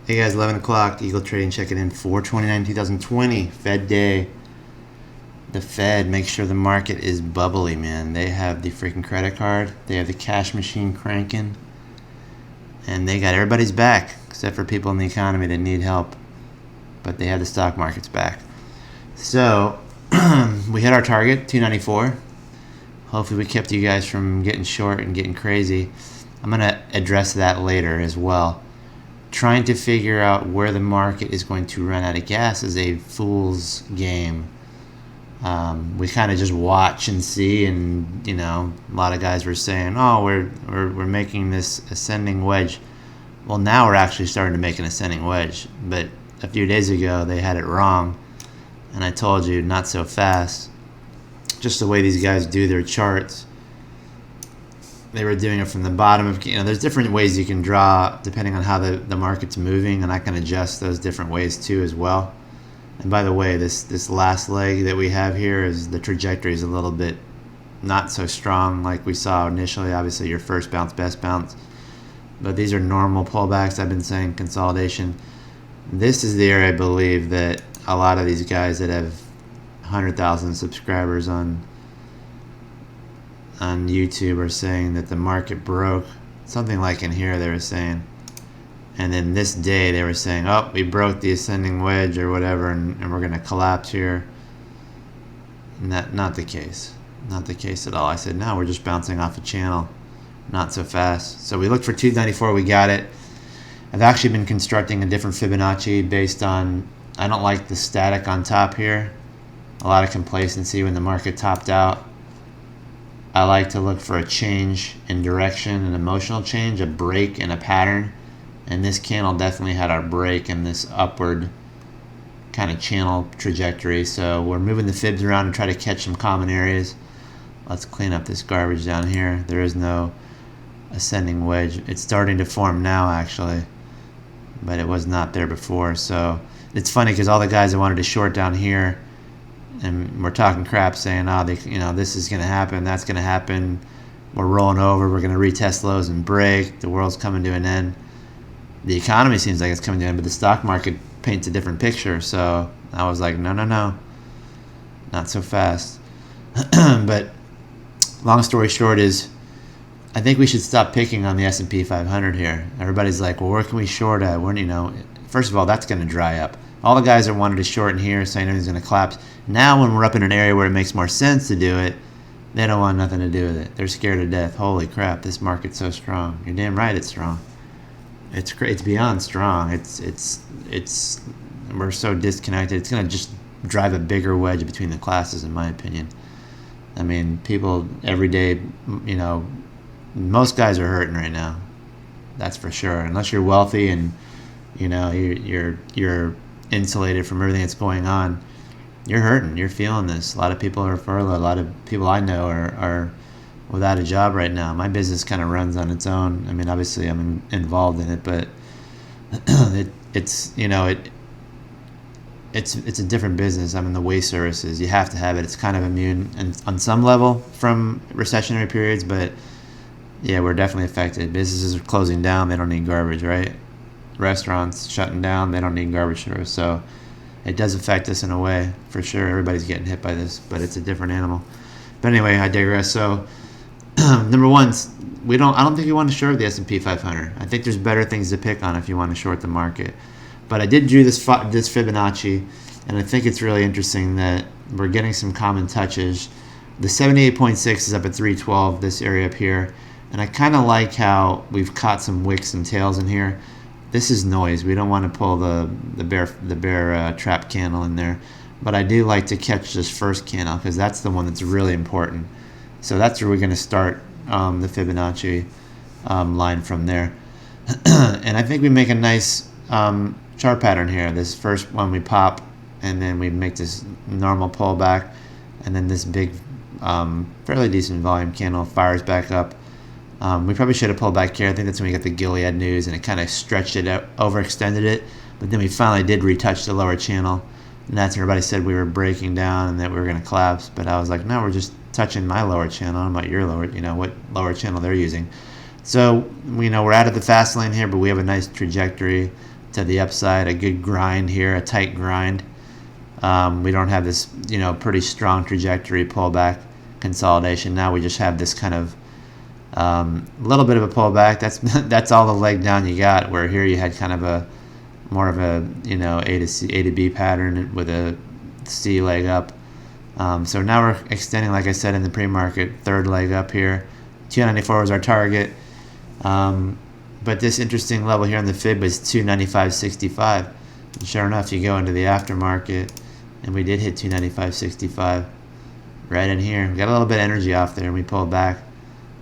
Hey guys, 11 o'clock, Eagle Trading checking in, 4/29/2020, Fed day. The Fed makes sure the market is bubbly, man. They have the freaking credit card, they have the cash machine cranking, and they got everybody's back, except for people in the economy that need help. But they have the stock market's back. So, we hit our target, 294. Hopefully we kept you guys from getting short and getting crazy. I'm going to address that later as well. Trying to figure out where the market is going to run out of gas is a fool's game. We kind of just watch and see, and a lot of guys were saying, "Oh, we're making this ascending wedge." Well, now we're actually starting to make an ascending wedge, but a few days ago they had it wrong, and I told you not so fast. Just the way these guys do their charts. They were doing it from the bottom of, there's different ways you can draw depending on how the market's moving, and I can adjust those different ways too as well. And by the way, this last leg that we have here is the trajectory is a little bit not so strong like we saw initially. Obviously your first bounce, best bounce, but these are normal pullbacks. I've been saying consolidation. This is the area I believe that a lot of these guys that have 100,000 subscribers on YouTube are saying that the market broke. Something like in here they were saying. And then this day they were saying, oh, we broke the ascending wedge or whatever, and we're going to collapse here. Not the case. Not the case at all. I said, no, we're just bouncing off a channel. Not so fast. So we looked for 294. We got it. I've actually been constructing a different Fibonacci based on, I don't like the static on top here. A lot of complacency when the market topped out. I like to look for a change in direction, an emotional change, a break and a pattern. And this candle definitely had our break in this upward kind of channel trajectory. So we're moving the fibs around and try to catch some common areas. Let's clean up this garbage down here. There is no ascending wedge. It's starting to form now actually, but it was not there before. So it's funny because all the guys that wanted to short down here, and we're talking crap saying, oh, this is going to happen, that's going to happen, we're rolling over, we're going to retest lows and break, the world's coming to an end. The economy seems like it's coming to an end, but the stock market paints a different picture. So I was like, no, not so fast. But long story short is, I think we should stop picking on the S&P 500 here. Everybody's like, well, where can we short at? First of all, that's going to dry up. All the guys that wanted to short in here saying everything's going to collapse. Now when we're up in an area where it makes more sense to do it, they don't want nothing to do with it. They're scared to death. Holy crap, this market's so strong. You're damn right it's strong. It's great. It's beyond strong. We're so disconnected. It's going to just drive a bigger wedge between the classes, in my opinion. I mean, people every day, most guys are hurting right now. That's for sure. Unless you're wealthy and you're insulated from everything that's going on, you're hurting. You're feeling this. A lot of people are furloughed. A lot of people I know are without a job right now. My business kind of runs on its own. I mean, obviously I'm involved in it, but it's a different business. I'm in the waste services. You have to have it. It's kind of immune and on some level from recessionary periods, but yeah, we're definitely affected. Businesses are closing down. They don't need garbage, right? Restaurants shutting down. They don't need garbage service. So it does affect us in a way, for sure. Everybody's getting hit by this, but it's a different animal. But anyway, I digress. So number one, I don't think we want to short the S&P 500. I think there's better things to pick on if you want to short the market. But I did do this Fibonacci, and I think it's really interesting that we're getting some common touches. The 78.6 is up at 312, this area up here. And I kind of like how we've caught some wicks and tails in here. This is noise. We don't want to pull the bear trap candle in there. But I do like to catch this first candle because that's the one that's really important. So that's where we're going to start the Fibonacci line from there. And I think we make a nice chart pattern here. This first one we pop, and then we make this normal pullback, and then this big, fairly decent volume candle fires back up. We probably should have pulled back here. I think that's when we got the Gilead news, and it kind of stretched it out, overextended it. But then we finally did retouch the lower channel, and that's when everybody said we were breaking down and that we were going to collapse. But I was like, no, we're just touching my lower channel. I don't know about your lower, what lower channel they're using. So we're out of the fast lane here, but we have a nice trajectory. to the upside, a good grind here, a tight grind. We don't have this, pretty strong trajectory pullback consolidation. Now we just have this kind of little bit of a pullback. That's all the leg down you got. Where here you had kind of a more of a A to B pattern with a C leg up. So now we're extending, like I said, in the pre-market, third leg up here. 294 was our target. But this interesting level here in the fib is 295.65. And sure enough, you go into the aftermarket, and we did hit 295.65 right in here. We got a little bit of energy off there, and we pulled back.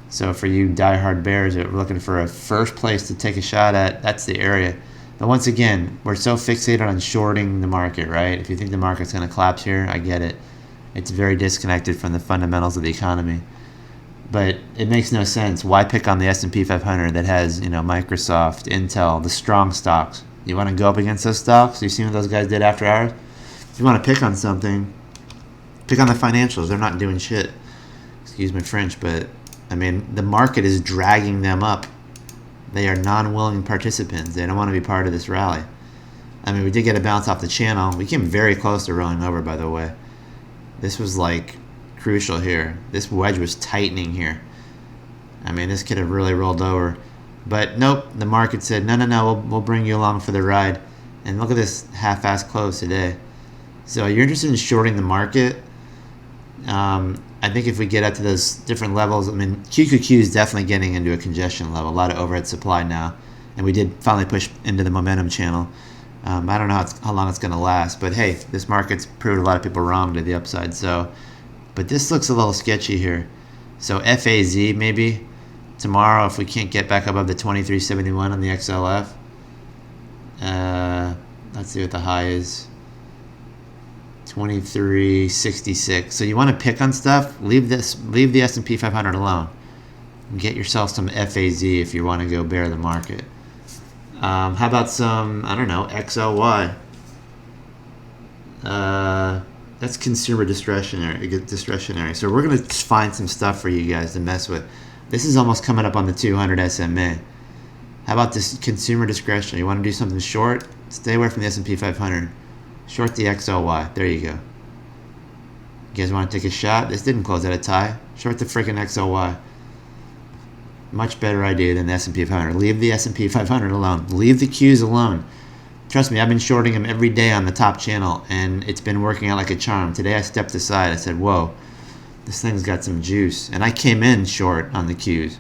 So for you diehard bears that are looking for a first place to take a shot at, that's the area. But once again, we're so fixated on shorting the market, right? If you think the market's going to collapse here, I get it. It's very disconnected from the fundamentals of the economy. But it makes no sense. Why pick on the S&P 500 that has, Microsoft, Intel, the strong stocks? You want to go up against those stocks? You seen what those guys did after hours? If you want to pick on something, pick on the financials. They're not doing shit. Excuse my French, but the market is dragging them up. They are non-willing participants. They don't want to be part of this rally. We did get a bounce off the channel. We came very close to rolling over, by the way. This was crucial here. This wedge was tightening here. This could have really rolled over. But nope, the market said, no, we'll bring you along for the ride. And look at this half-ass close today. So you're interested in shorting the market. I think if we get up to those different levels, QQQ is definitely getting into a congestion level, a lot of overhead supply now. And we did finally push into the momentum channel. I don't know how long it's going to last, but hey, this market's proved a lot of people wrong to the upside. But this looks a little sketchy here. So FAZ maybe tomorrow if we can't get back above the 2371 on the XLF. Let's see what the high is. 2366. So you want to pick on stuff? Leave the S&P 500 alone. Get yourself some FAZ if you want to go bear the market. How about some, XLY? That's consumer discretionary. So we're going to find some stuff for you guys to mess with. This is almost coming up on the 200 SMA. How about this consumer discretionary? You want to do something short? Stay away from the S&P 500. Short the XLY. There you go. You guys want to take a shot? This didn't close at a tie. Short the freaking XLY. Much better idea than the S&P 500. Leave the S&P 500 alone. Leave the Qs alone. Trust me, I've been shorting them every day on the top channel, and it's been working out like a charm. Today I stepped aside. I said, whoa, this thing's got some juice. And I came in short on the Qs.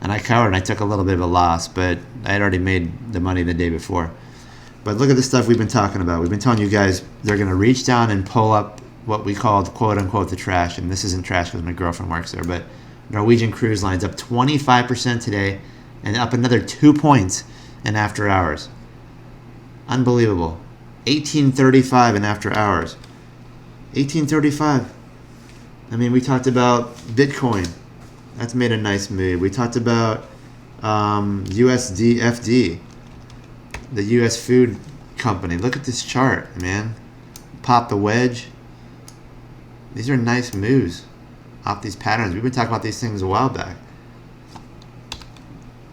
And I covered, and I took a little bit of a loss, but I had already made the money the day before. But look at the stuff we've been talking about. We've been telling you guys they're going to reach down and pull up what we called, quote-unquote, the trash. And this isn't trash because my girlfriend works there, but Norwegian Cruise Line's up 25% today and up another 2 points in after hours. Unbelievable. 1835 in after hours. 1835. We talked about Bitcoin. That's made a nice move. We talked about USDFD, the U.S. food company. Look at this chart, man. Pop the wedge. These are nice moves off these patterns. We've been talking about these things a while back.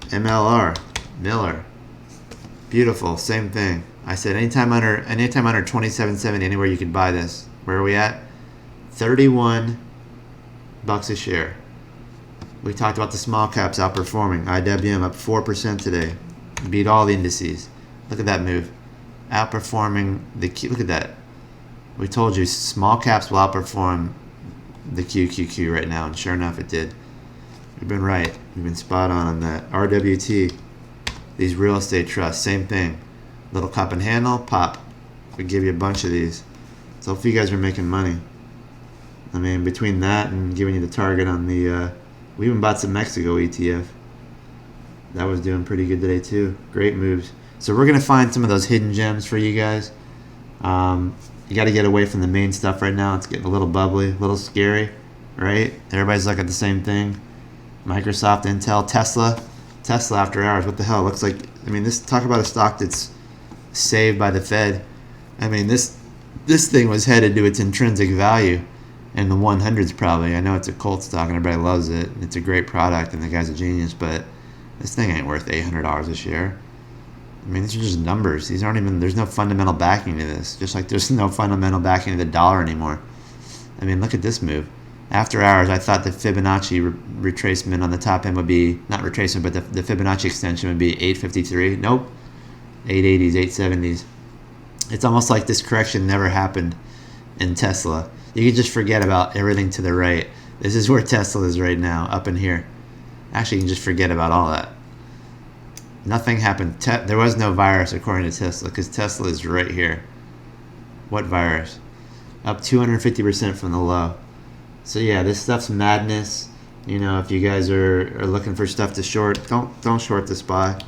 MLR, Miller. Beautiful, same thing. I said anytime under 27.70, anywhere you could buy this. Where are we at? $31 a share. We talked about the small caps outperforming. IWM up 4% today. Beat all the indices. Look at that move. Outperforming the Q. Look at that. We told you small caps will outperform the QQQ right now, and sure enough it did. We've been right. We've been spot on that. RWT, these real estate trusts, same thing. Little cup and handle, pop. We give you a bunch of these. So hopefully you guys are making money. Between that and giving you the target on the, we even bought some Mexico ETF. That was doing pretty good today too. Great moves. So we're going to find some of those hidden gems for you guys. You got to get away from the main stuff right now. It's getting a little bubbly, a little scary, right? Everybody's looking at the same thing. Microsoft, Intel, Tesla after hours. What the hell? Looks like, this, talk about a stock that's saved by the Fed. This thing was headed to its intrinsic value in the 100s probably. I know it's a cult stock and everybody loves it. It's a great product and the guy's a genius, but this thing ain't worth $800 a share. I mean, these are just numbers. These aren't even, there's no fundamental backing to this. Just like there's no fundamental backing to the dollar anymore. I mean, look at this move. After hours, I thought the Fibonacci retracement on the top end would be, not retracement, but the Fibonacci extension would be 853. Nope. 880s, 870s. It's almost like this correction never happened in Tesla. You can just forget about everything to the right. This is where Tesla is right now, up in here. Actually, you can just forget about all that. Nothing happened. There was no virus according to Tesla, because Tesla is right here. What virus? Up 250% from the low. So yeah, this stuff's madness. You know, if you guys are looking for stuff to short, don't short this buy.